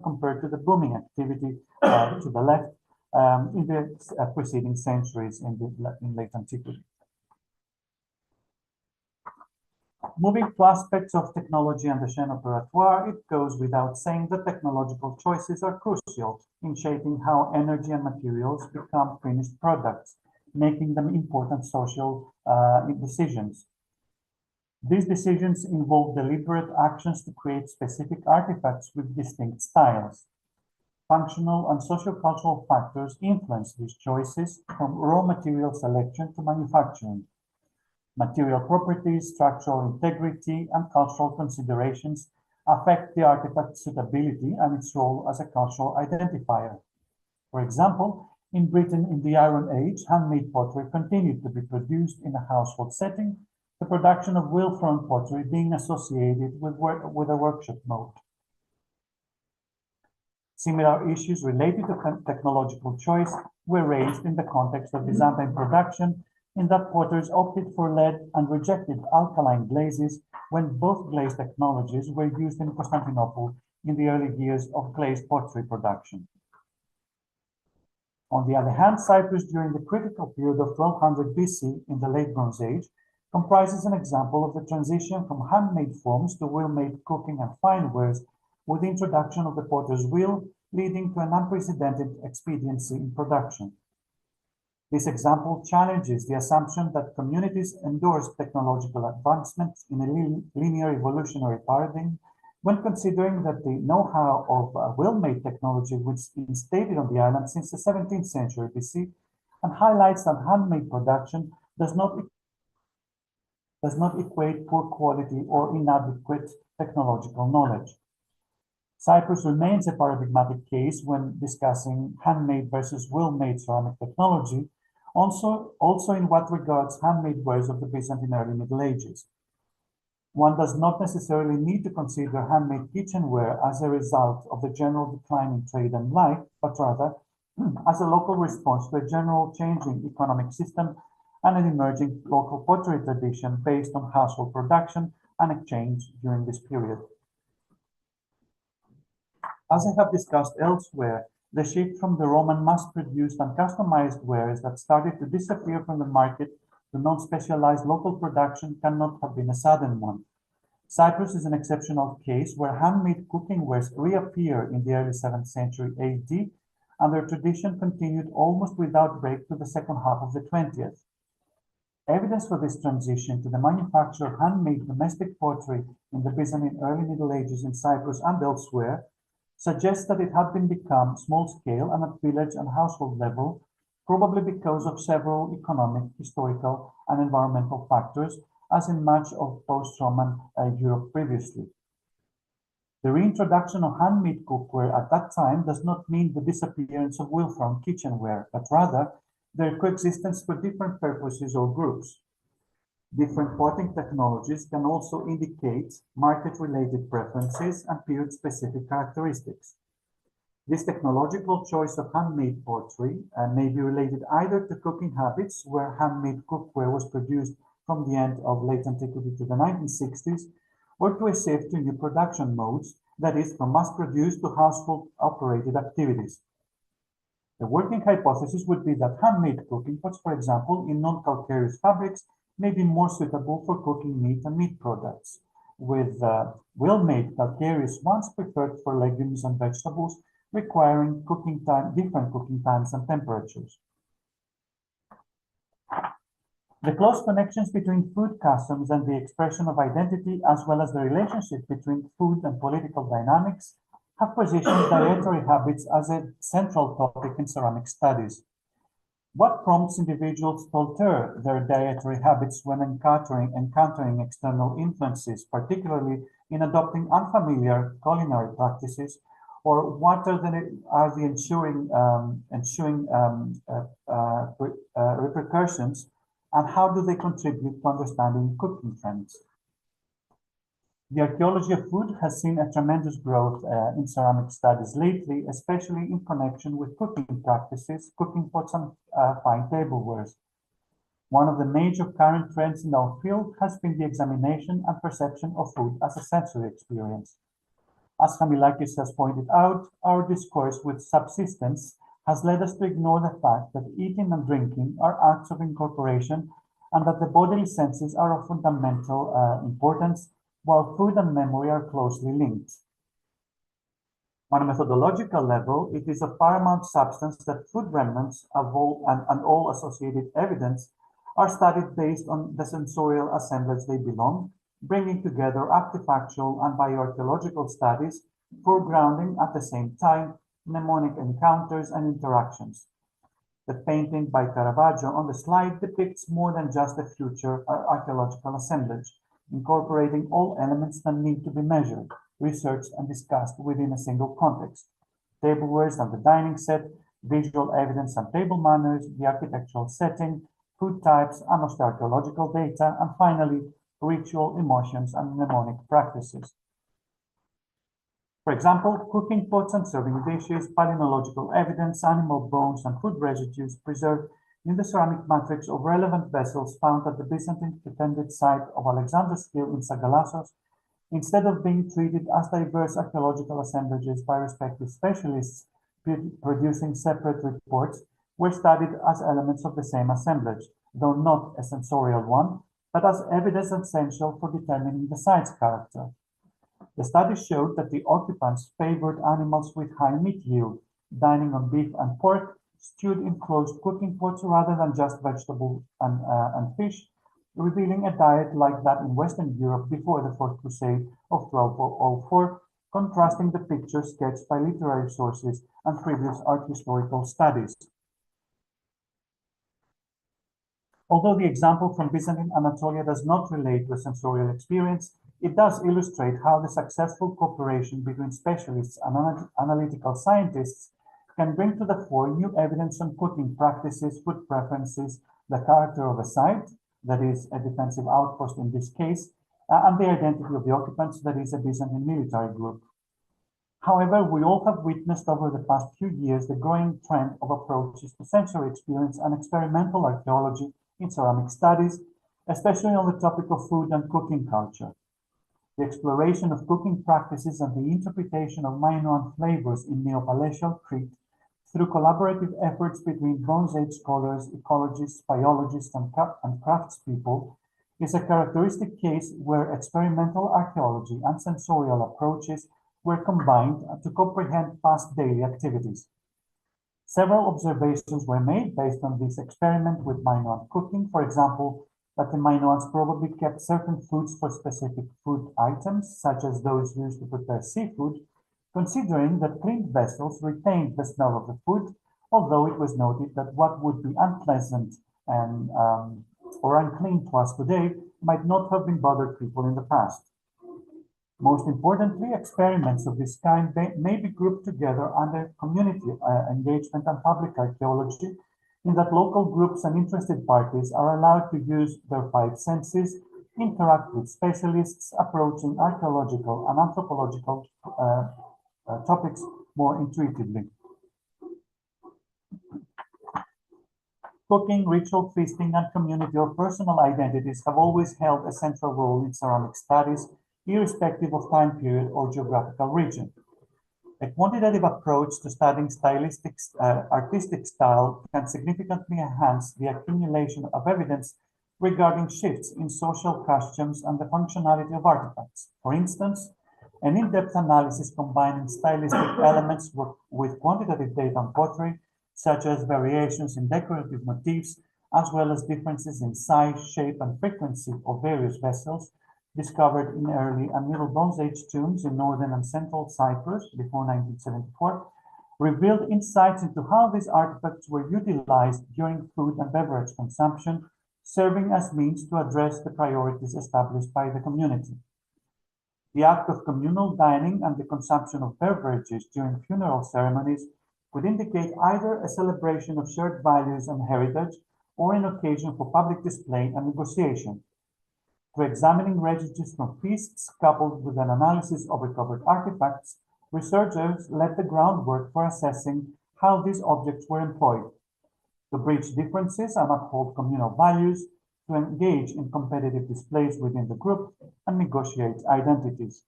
compared to the booming activity to the left in the preceding centuries in late antiquity. Moving to aspects of technology and the chaîne opératoire, it goes without saying that technological choices are crucial in shaping how energy and materials become finished products, making them important social decisions. These decisions involve deliberate actions to create specific artifacts with distinct styles. Functional and sociocultural factors influence these choices, from raw material selection to manufacturing. Material properties, structural integrity, and cultural considerations affect the artifact's suitability and its role as a cultural identifier. For example, in Britain in the Iron Age, handmade pottery continued to be produced in a household setting, the production of wheel-thrown pottery being associated with a workshop mode. Similar issues related to technological choice were raised in the context of Byzantine production, in that potters opted for lead and rejected alkaline glazes when both glaze technologies were used in Constantinople in the early years of glazed pottery production. On the other hand, Cyprus during the critical period of 1200 BC in the Late Bronze Age comprises an example of the transition from handmade forms to wheel-made cooking and fine wares, with the introduction of the potter's wheel, leading to an unprecedented expediency in production. This example challenges the assumption that communities endorse technological advancements in a linear evolutionary paradigm when considering that the know-how of wheel-made technology was instated on the island since the 17th century BC, and highlights that handmade production does not equate poor quality or inadequate technological knowledge. Cyprus remains a paradigmatic case when discussing handmade versus wheel-made ceramic technology, also in what regards handmade wares of the Byzantine early Middle Ages. One does not necessarily need to consider handmade kitchenware as a result of the general decline in trade and life, but rather as a local response to a general changing economic system and an emerging local pottery tradition based on household production and exchange during this period. As I have discussed elsewhere, the shift from the Roman mass-produced and customized wares that started to disappear from the market to non-specialized local production cannot have been a sudden one. Cyprus is an exceptional case where handmade cooking wares reappear in the early 7th century AD, and their tradition continued almost without break to the second half of the 20th. Evidence for this transition to the manufacture of handmade domestic pottery in the Byzantine early Middle Ages in Cyprus and elsewhere suggests that it had been become small-scale and at village and household level, probably because of several economic, historical, and environmental factors, as in much of post-Roman Europe previously. The reintroduction of handmade cookware at that time does not mean the disappearance of wheel-thrown kitchenware, but rather their coexistence for different purposes or groups. Different potting technologies can also indicate market-related preferences and period-specific characteristics. This technological choice of handmade pottery may be related either to cooking habits, where handmade cookware was produced from the end of late antiquity to the 1960s, or to a shift to new production modes, that is, from mass-produced to household-operated activities. The working hypothesis would be that handmade cooking pots, for example, in non-calcareous fabrics, may be more suitable for cooking meat and meat products, with well-made calcareous ones preferred for legumes and vegetables, requiring different cooking times and temperatures. The close connections between food customs and the expression of identity, as well as the relationship between food and political dynamics, have positioned dietary habits as a central topic in ceramic studies. What prompts individuals to alter their dietary habits when encountering external influences, particularly in adopting unfamiliar culinary practices, or what are the ensuing repercussions, and how do they contribute to understanding cooking trends? The archaeology of food has seen a tremendous growth in ceramic studies lately, especially in connection with cooking practices, cooking pots, and fine tablewares. One of the major current trends in our field has been the examination and perception of food as a sensory experience. As Hamilakis has pointed out, our discourse with subsistence has led us to ignore the fact that eating and drinking are acts of incorporation and that the bodily senses are of fundamental importance, while food and memory are closely linked. On a methodological level, it is of paramount substance that food remnants and all associated evidence are studied based on the sensorial assemblage they belong, bringing together artifactual and bioarchaeological studies, foregrounding at the same time mnemonic encounters and interactions. The painting by Caravaggio on the slide depicts more than just a future archaeological assemblage, incorporating all elements that need to be measured, researched, and discussed within a single context. Tablewares and the dining set, visual evidence and table manners, the architectural setting, food types, and archaeological data, and finally, ritual, emotions, and mnemonic practices. For example, cooking pots and serving dishes, palynological evidence, animal bones, and food residues preserved in the ceramic matrix of relevant vessels found at the Byzantine pretended site of Alexander's Hill in Sagalassos, instead of being treated as diverse archaeological assemblages by respective specialists producing separate reports, were studied as elements of the same assemblage, though not a sensorial one, but as evidence essential for determining the site's character. The study showed that the occupants favored animals with high meat yield, dining on beef and pork, stewed in closed cooking pots rather than just vegetables and fish, revealing a diet like that in Western Europe before the Fourth Crusade of 1204, contrasting the picture sketched by literary sources and previous art historical studies. Although the example from Byzantine Anatolia does not relate to a sensorial experience, it does illustrate how the successful cooperation between specialists and analytical scientists can bring to the fore new evidence on cooking practices, food preferences, the character of a site, that is a defensive outpost in this case, and the identity of the occupants, that is a Byzantine military group. However, we all have witnessed over the past few years the growing trend of approaches to sensory experience and experimental archaeology in ceramic studies, especially on the topic of food and cooking culture. The exploration of cooking practices and the interpretation of Minoan flavors in Neopalatial Crete through collaborative efforts between Bronze Age scholars, ecologists, biologists, and craftspeople is a characteristic case where experimental archaeology and sensorial approaches were combined to comprehend past daily activities. Several observations were made based on this experiment with Minoan cooking, for example, that the Minoans probably kept certain foods for specific food items, such as those used to prepare seafood, considering that cleaned vessels retained the smell of the food, although it was noted that what would be unpleasant and or unclean to us today might not have been bothered people in the past. Most importantly, experiments of this kind may be grouped together under community engagement and public archaeology, in that local groups and interested parties are allowed to use their five senses, interact with specialists approaching archaeological and anthropological topics more intuitively. Cooking, ritual feasting, and community or personal identities have always held a central role in ceramic studies, irrespective of time period or geographical region. A quantitative approach to studying artistic style can significantly enhance the accumulation of evidence regarding shifts in social customs and the functionality of artifacts. For instance, an in-depth analysis combining stylistic elements with quantitative data on pottery, such as variations in decorative motifs, as well as differences in size, shape, and frequency of various vessels, discovered in early and Middle Bronze Age tombs in northern and central Cyprus before 1974, revealed insights into how these artifacts were utilized during food and beverage consumption, serving as means to address the priorities established by the community. The act of communal dining and the consumption of beverages during funeral ceremonies could indicate either a celebration of shared values and heritage or an occasion for public display and negotiation. Through examining residues from feasts coupled with an analysis of recovered artifacts, researchers laid the groundwork for assessing how these objects were employed, to bridge differences and uphold communal values, to engage in competitive displays within the group, and negotiate identities.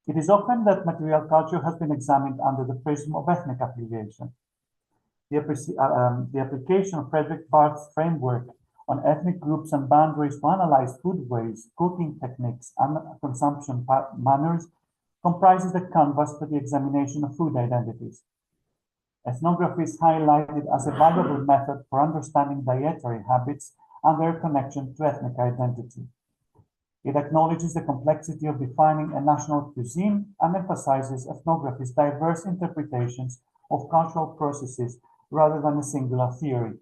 It is often that material culture has been examined under the prism of ethnic affiliation. The application of Frederick Barth's framework on ethnic groups and boundaries to analyze food waste, cooking techniques, and consumption manners comprises the canvas for the examination of food identities. Ethnography is highlighted as a valuable method for understanding dietary habits and their connection to ethnic identity. It acknowledges the complexity of defining a national cuisine and emphasizes ethnography's diverse interpretations of cultural processes rather than a singular theory.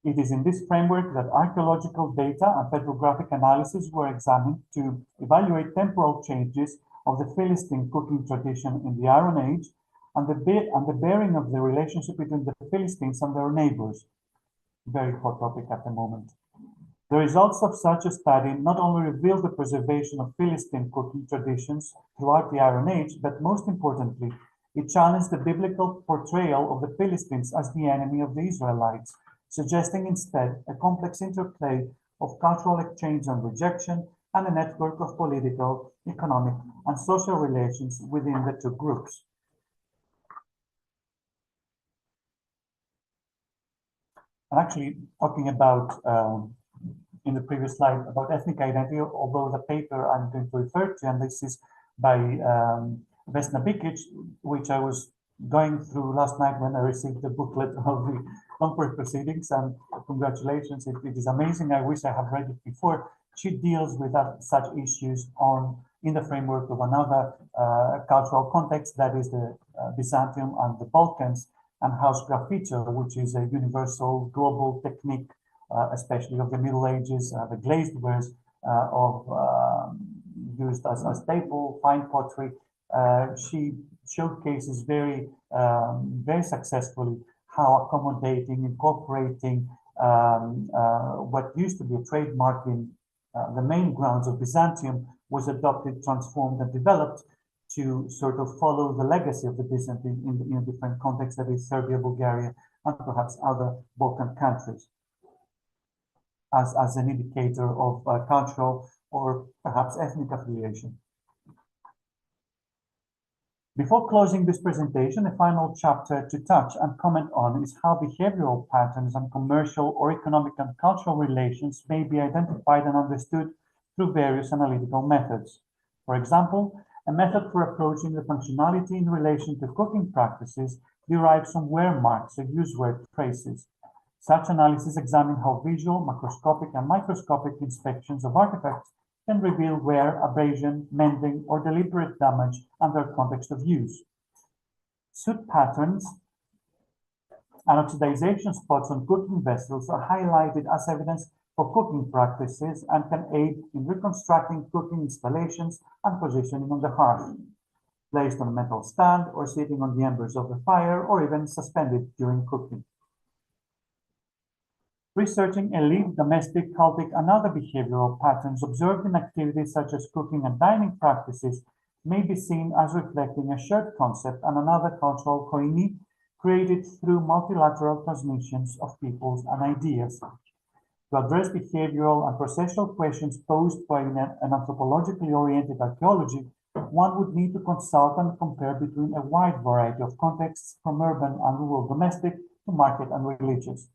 It is in this framework that archaeological data and petrographic analysis were examined to evaluate temporal changes of the Philistine cooking tradition in the Iron Age and the bearing of the relationship between the Philistines and their neighbors. Very hot topic at the moment. The results of such a study not only reveal the preservation of Philistine cooking traditions throughout the Iron Age, but most importantly, it challenged the biblical portrayal of the Philistines as the enemy of the Israelites, suggesting instead a complex interplay of cultural exchange and rejection and a network of political, economic, and social relations within the two groups. I'm actually talking about, in the previous slide, about ethnic identity, although the paper I'm going to refer to, and this is by Vesna Bikic, which I was going through last night when I received the booklet of the conference proceedings, and congratulations, it is amazing. I wish I had read it before. She deals with such issues in the framework of another cultural context, that is the Byzantium and the Balkans, and hausgraffitur, which is a universal global technique, especially of the Middle Ages, the glazed wares used as a staple, fine pottery. She showcases very successfully how accommodating, incorporating what used to be a trademark in the main grounds of Byzantium was adopted, transformed, and developed to sort of follow the legacy of the Byzantine in a different context, that is Serbia, Bulgaria, and perhaps other Balkan countries, as an indicator of cultural or perhaps ethnic affiliation. Before closing this presentation, a final chapter to touch and comment on is how behavioral patterns and commercial or economic and cultural relations may be identified and understood through various analytical methods. For example, a method for approaching the functionality in relation to cooking practices derives from wear marks or use wear traces. Such analysis examine how visual, macroscopic, and microscopic inspections of artifacts can reveal wear, abrasion, mending, or deliberate damage under context of use. Soot patterns and oxidization spots on cooking vessels are highlighted as evidence for cooking practices and can aid in reconstructing cooking installations and positioning on the hearth, placed on a metal stand or sitting on the embers of the fire, or even suspended during cooking. Researching elite, domestic, cultic, and other behavioral patterns observed in activities such as cooking and dining practices may be seen as reflecting a shared concept and another cultural koine created through multilateral transmissions of peoples and ideas. To address behavioral and processual questions posed by an anthropologically oriented archaeology, one would need to consult and compare between a wide variety of contexts, from urban and rural domestic to market and religious.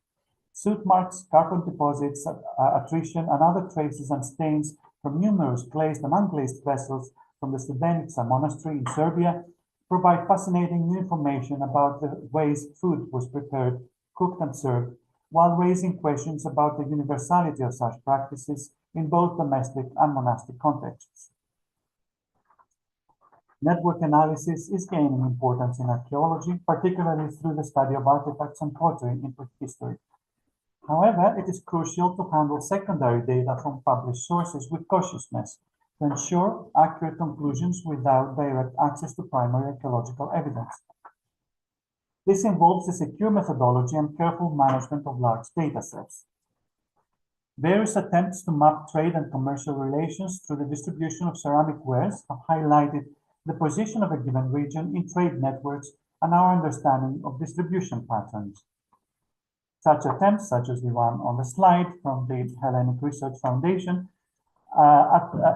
Soot marks, carbon deposits, attrition, and other traces and stains from numerous glazed and unglazed vessels from the Studenica monastery in Serbia provide fascinating new information about the ways food was prepared, cooked, and served, while raising questions about the universality of such practices in both domestic and monastic contexts. Network analysis is gaining importance in archaeology, particularly through the study of artifacts and pottery in prehistory. However, it is crucial to handle secondary data from published sources with cautiousness to ensure accurate conclusions without direct access to primary archaeological evidence. This involves a secure methodology and careful management of large data sets. Various attempts to map trade and commercial relations through the distribution of ceramic wares have highlighted the position of a given region in trade networks and our understanding of distribution patterns. Such attempts, such as the one on the slide from the Hellenic Research Foundation,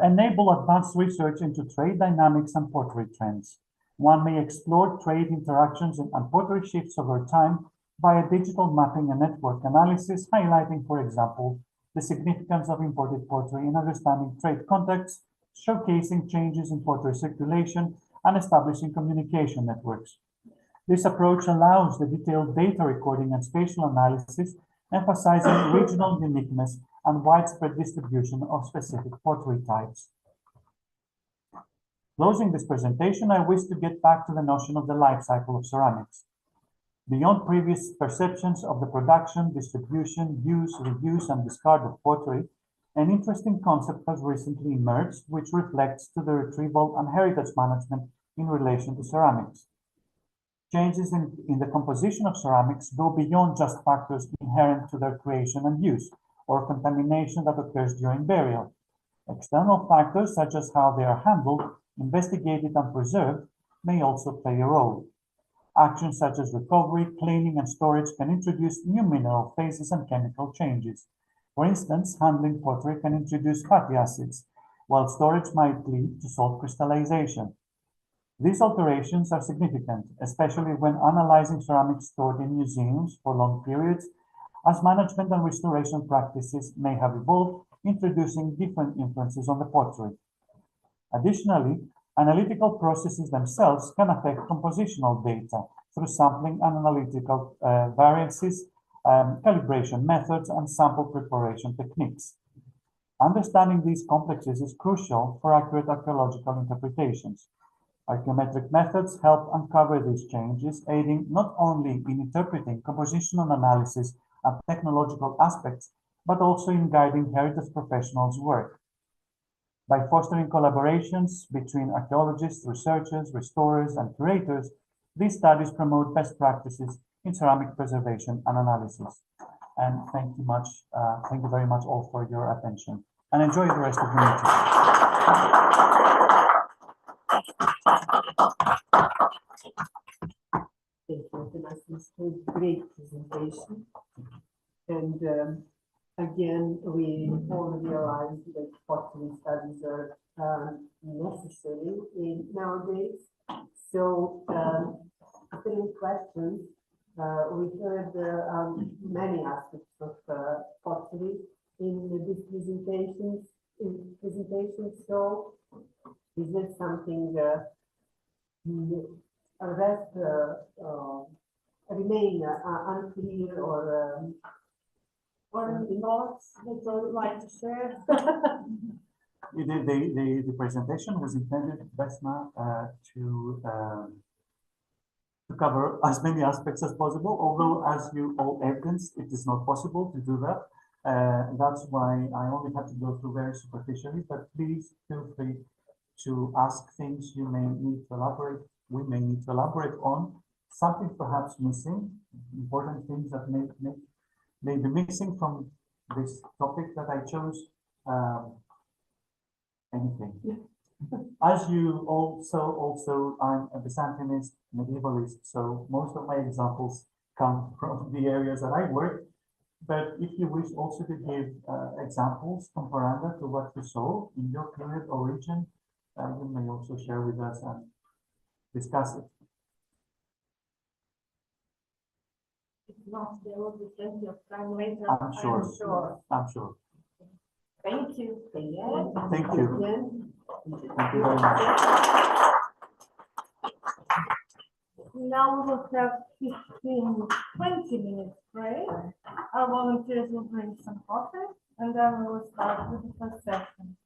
enable advanced research into trade dynamics and pottery trends. One may explore trade interactions and pottery shifts over time via digital mapping and network analysis, highlighting, for example, the significance of imported pottery in understanding trade contexts, showcasing changes in pottery circulation, and establishing communication networks. This approach allows the detailed data recording and spatial analysis, emphasizing regional uniqueness and widespread distribution of specific pottery types. Closing this presentation, I wish to get back to the notion of the life cycle of ceramics. Beyond previous perceptions of the production, distribution, use, reuse, and discard of pottery, an interesting concept has recently emerged, which reflects to the retrieval and heritage management in relation to ceramics. Changes in the composition of ceramics go beyond just factors inherent to their creation and use, or contamination that occurs during burial. External factors, such as how they are handled, investigated, and preserved, may also play a role. Actions such as recovery, cleaning, and storage can introduce new mineral phases and chemical changes. For instance, handling pottery can introduce fatty acids, while storage might lead to salt crystallization. These alterations are significant, especially when analyzing ceramics stored in museums for long periods, as management and restoration practices may have evolved, introducing different influences on the pottery. Additionally, analytical processes themselves can affect compositional data through sampling and analytical variances, calibration methods, and sample preparation techniques. Understanding these complexes is crucial for accurate archaeological interpretations. Archaeometric methods help uncover these changes, aiding not only in interpreting compositional analysis and technological aspects, but also in guiding heritage professionals' work. By fostering collaborations between archaeologists, researchers, restorers, and curators, these studies promote best practices in ceramic preservation and analysis. And thank you very much all for your attention, and enjoy the rest of the meeting. Thank you, Athanasios, for a great presentation. And again, we all realize that pottery studies are necessary nowadays. So, if there are any questions, we heard many aspects of pottery in these presentations. So, is there something rest remain unclear or thoughts that you would like to share? The presentation was intended, Vesna, to cover as many aspects as possible, although as you all evidenced, it is not possible to do that. That's why I only had to go through very superficially, but please feel free to ask things you may need to elaborate, we may need to elaborate on, something perhaps missing, important things that may be missing from this topic that I chose, anything. As you also, I'm a Byzantinist, medievalist, so most of my examples come from the areas that I work. But if you wish also to give examples comparanda to what you saw in your period or region, you may also share with us and discuss it. If not, there will be plenty of time later. I'm sure. I'm sure. Thank you. Thank you. Thank you very much. Now we will have 15-20 minutes break. Our volunteers will bring some coffee, and then we will start with the first session.